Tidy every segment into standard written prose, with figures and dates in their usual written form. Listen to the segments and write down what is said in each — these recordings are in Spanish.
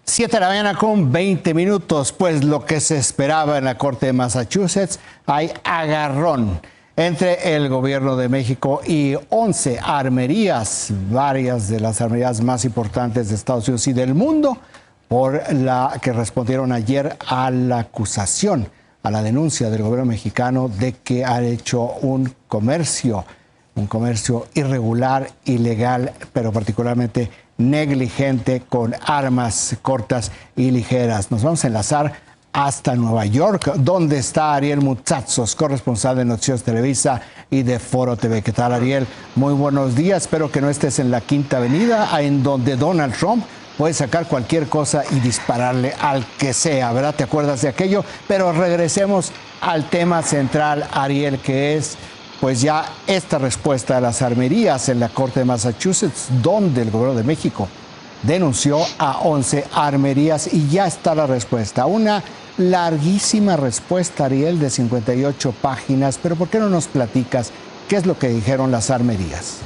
7 de la mañana con 20 minutos, pues lo que se esperaba en la Corte de Massachusetts, hay agarrón entre el gobierno de México y 11 armerías, varias de las armerías más importantes de Estados Unidos y del mundo, por la que respondieron ayer a la acusación, a la denuncia del gobierno mexicano de que ha hecho un comercio irregular, ilegal, pero particularmente negligente con armas cortas y ligeras. Nos vamos a enlazar hasta Nueva York, donde está Ariel Mutsatzos, corresponsal de Noticias Televisa y de Foro TV. ¿Qué tal, Ariel? Muy buenos días. Espero que no estés en la Quinta Avenida, en donde Donald Trump puede sacar cualquier cosa y dispararle al que sea, ¿verdad? ¿Te acuerdas de aquello? Pero regresemos al tema central, Ariel, que es pues ya esta respuesta a las armerías en la Corte de Massachusetts, donde el gobierno de México denunció a 11 armerías y ya está la respuesta. Una larguísima respuesta, Ariel, de 58 páginas, pero ¿por qué no nos platicas qué es lo que dijeron las armerías?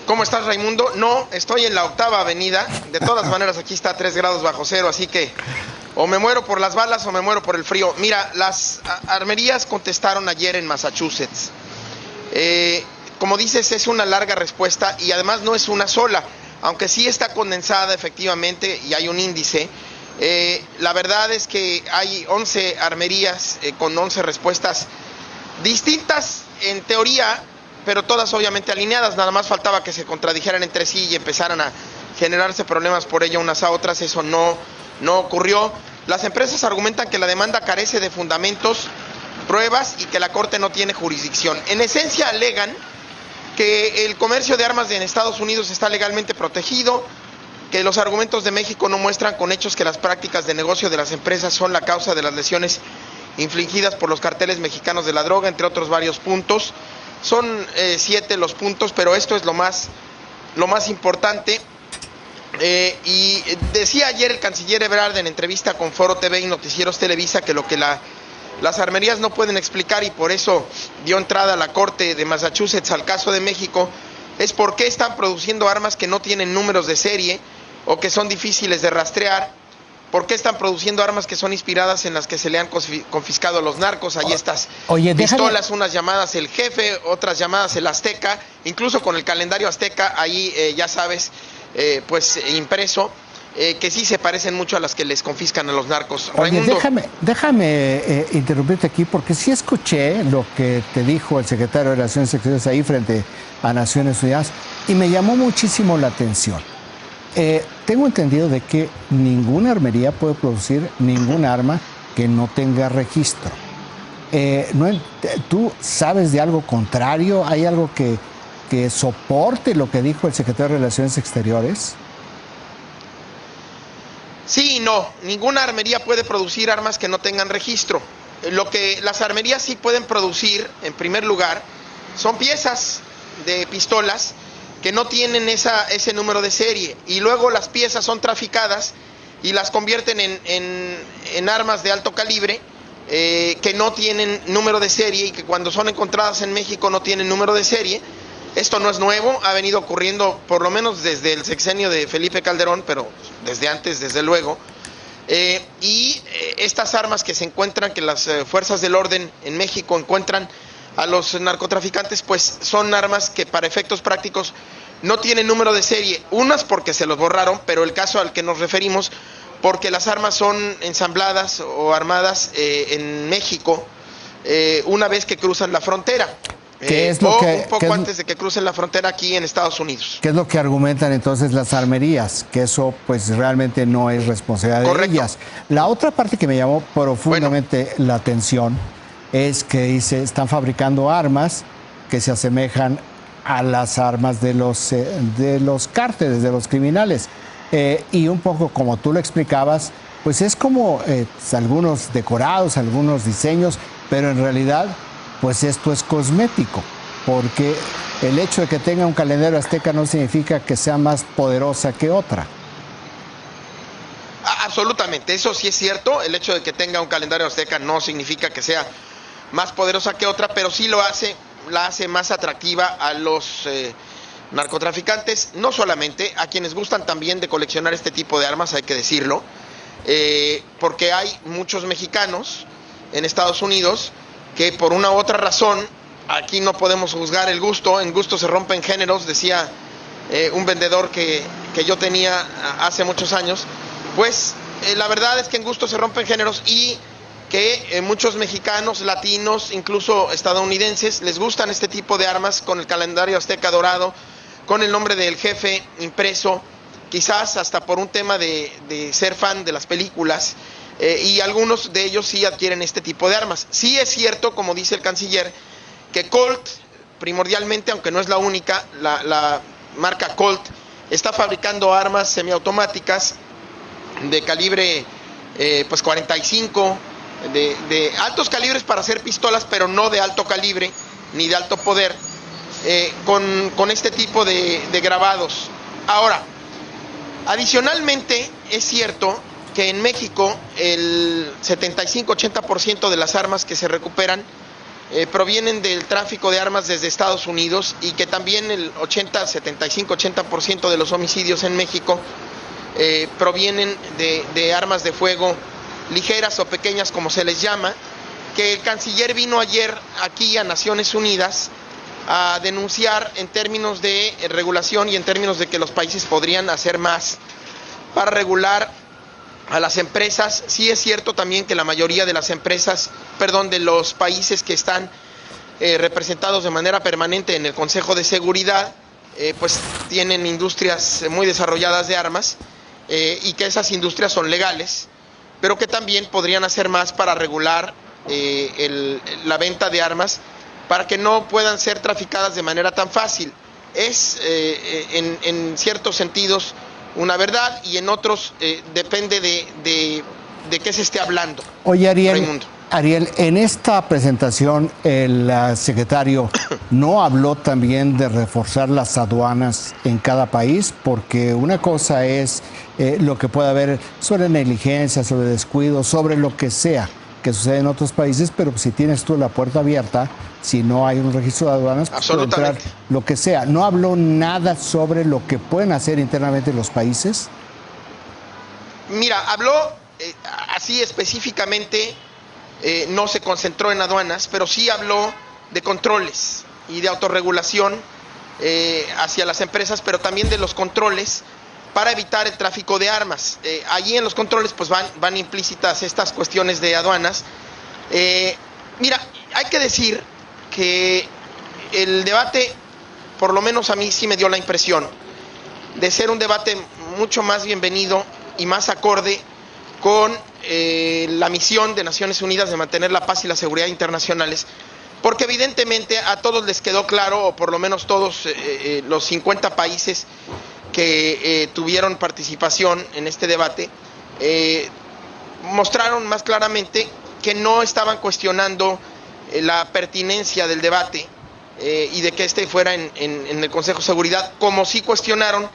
¿Cómo estás, Raimundo? No, estoy en la 8ª Avenida. De todas maneras, aquí está a 3 grados bajo cero, así que o me muero por las balas o me muero por el frío. Mira, las armerías contestaron ayer en Massachusetts. Como dices, es una larga respuesta y además no es una sola, aunque sí está condensada efectivamente y hay un índice. La verdad es que hay 11 armerías con 11 respuestas distintas en teoría, pero todas obviamente alineadas. Nada más faltaba que se contradijeran entre sí y empezaran a generarse problemas por ello unas a otras. Eso no ocurrió. Las empresas argumentan que la demanda carece de fundamentos, pruebas y que la Corte no tiene jurisdicción. En esencia alegan que el comercio de armas en Estados Unidos está legalmente protegido, que los argumentos de México no muestran con hechos que las prácticas de negocio de las empresas son la causa de las lesiones infligidas por los carteles mexicanos de la droga, entre otros varios puntos. Son 7 los puntos, pero esto es lo más importante. Y decía ayer el canciller Ebrard en entrevista con Foro TV y Noticieros Televisa que lo que las armerías no pueden explicar, y por eso dio entrada a la Corte de Massachusetts al caso de México, es por qué están produciendo armas que no tienen números de serie o que son difíciles de rastrear, por qué están produciendo armas que son inspiradas en las que se le han confiscado a los narcos. Hay estas pistolas, unas llamadas el Jefe, otras llamadas el Azteca, incluso con el calendario Azteca ahí, ya sabes, pues impreso, que sí se parecen mucho a las que les confiscan a los narcos. Oye, déjame interrumpirte aquí, porque sí escuché lo que te dijo el secretario de Relaciones Exteriores ahí frente a Naciones Unidas y me llamó muchísimo la atención. Tengo entendido de que ninguna armería puede producir ningún arma que no tenga registro. ¿Tú sabes de algo contrario? ¿Hay algo que soporte lo que dijo el secretario de Relaciones Exteriores? Sí y no. Ninguna armería puede producir armas que no tengan registro. Lo que las armerías sí pueden producir, en primer lugar, son piezas de pistolas que no tienen ese número de serie, y luego las piezas son traficadas y las convierten en armas de alto calibre que no tienen número de serie y que cuando son encontradas en México no tienen número de serie. Esto no es nuevo, ha venido ocurriendo por lo menos desde el sexenio de Felipe Calderón, pero desde antes, desde luego. Y estas armas que se encuentran, que las fuerzas del orden en México encuentran a los narcotraficantes, pues son armas que para efectos prácticos no tienen número de serie. Unas porque se los borraron, pero el caso al que nos referimos, porque las armas son ensambladas o armadas en México una vez que cruzan la frontera. Un poco antes de que crucen la frontera aquí en Estados Unidos. ¿Qué es lo que argumentan entonces las armerías? Que eso pues realmente no es responsabilidad de ellas. La otra parte que me llamó profundamente la atención es que dice, están fabricando armas que se asemejan a las armas de los cárteles, de los criminales. Y un poco como tú lo explicabas, pues es como algunos decorados, algunos diseños, pero en realidad pues esto es cosmético, porque el hecho de que tenga un calendario azteca no significa que sea más poderosa que otra. Absolutamente, eso sí es cierto. El hecho de que tenga un calendario azteca no significa que sea más poderosa que otra, pero sí la hace más atractiva a los narcotraficantes, no solamente, a quienes gustan también de coleccionar este tipo de armas, hay que decirlo, porque hay muchos mexicanos en Estados Unidos que por una u otra razón, aquí no podemos juzgar el gusto, en gusto se rompen géneros, decía un vendedor que yo tenía hace muchos años, pues la verdad es que en gusto se rompen géneros y que muchos mexicanos, latinos, incluso estadounidenses, les gustan este tipo de armas con el calendario azteca dorado, con el nombre del jefe impreso, quizás hasta por un tema de ser fan de las películas, y algunos de ellos sí adquieren este tipo de armas. Sí es cierto, como dice el canciller, que Colt, primordialmente, aunque no es la única, la marca Colt está fabricando armas semiautomáticas de calibre pues 45, de altos calibres para hacer pistolas, pero no de alto calibre ni de alto poder, con este tipo de grabados. Ahora, adicionalmente, es cierto que en México el 75-80% de las armas que se recuperan provienen del tráfico de armas desde Estados Unidos, y que también el 75-80% de los homicidios en México provienen de armas de fuego ligeras o pequeñas, como se les llama, que el canciller vino ayer aquí a Naciones Unidas a denunciar en términos de regulación y en términos de que los países podrían hacer más para regular a las empresas. Sí es cierto también que la mayoría de las empresas, de los países que están representados de manera permanente en el Consejo de Seguridad, pues tienen industrias muy desarrolladas de armas, y que esas industrias son legales, pero que también podrían hacer más para regular la venta de armas, para que no puedan ser traficadas de manera tan fácil. Es en ciertos sentidos una verdad, y en otros depende de qué se esté hablando. Oye, Raimundo. Ariel, en esta presentación el secretario no habló también de reforzar las aduanas en cada país, porque una cosa es lo que puede haber sobre negligencia, sobre descuido, sobre lo que sea que sucede en otros países, pero si tienes tú la puerta abierta, si no hay un registro de aduanas, pues puede entrar lo que sea. ¿No habló nada sobre lo que pueden hacer internamente los países? Mira, habló así específicamente, no se concentró en aduanas, pero sí habló de controles y de autorregulación hacia las empresas, pero también de los controles para evitar el tráfico de armas. Allí en los controles pues van implícitas estas cuestiones de aduanas. Mira, hay que decir que el debate, por lo menos a mí sí me dio la impresión de ser un debate mucho más bienvenido y más acorde con la misión de Naciones Unidas de mantener la paz y la seguridad internacionales, porque evidentemente a todos les quedó claro, o por lo menos todos los 50 países que tuvieron participación en este debate, mostraron más claramente que no estaban cuestionando la pertinencia del debate y de que este fuera en el Consejo de Seguridad, como sí cuestionaron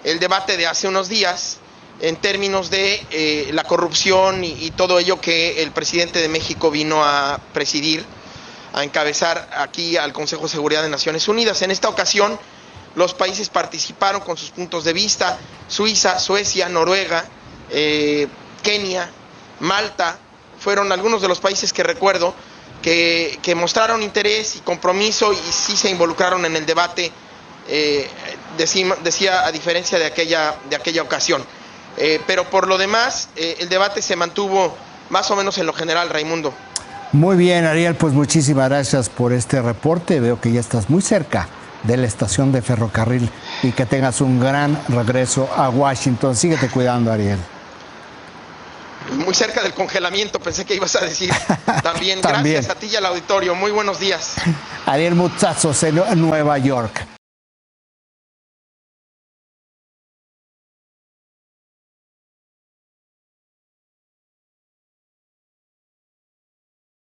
el debate de hace unos días en términos de la corrupción y todo ello que el presidente de México vino a presidir, a encabezar aquí al Consejo de Seguridad de Naciones Unidas. En esta ocasión, los países participaron con sus puntos de vista: Suiza, Suecia, Noruega, Kenia, Malta, fueron algunos de los países que recuerdo que mostraron interés y compromiso y sí se involucraron en el debate, decía, a diferencia de aquella ocasión. Pero por lo demás, el debate se mantuvo más o menos en lo general, Raimundo. Muy bien, Ariel, pues muchísimas gracias por este reporte. Veo que ya estás muy cerca de la estación de ferrocarril y que tengas un gran regreso a Washington. Síguete cuidando, Ariel. Muy cerca del congelamiento, pensé que ibas a decir. También, gracias a ti y al auditorio. Muy buenos días. Ariel Mutazos en Nueva York.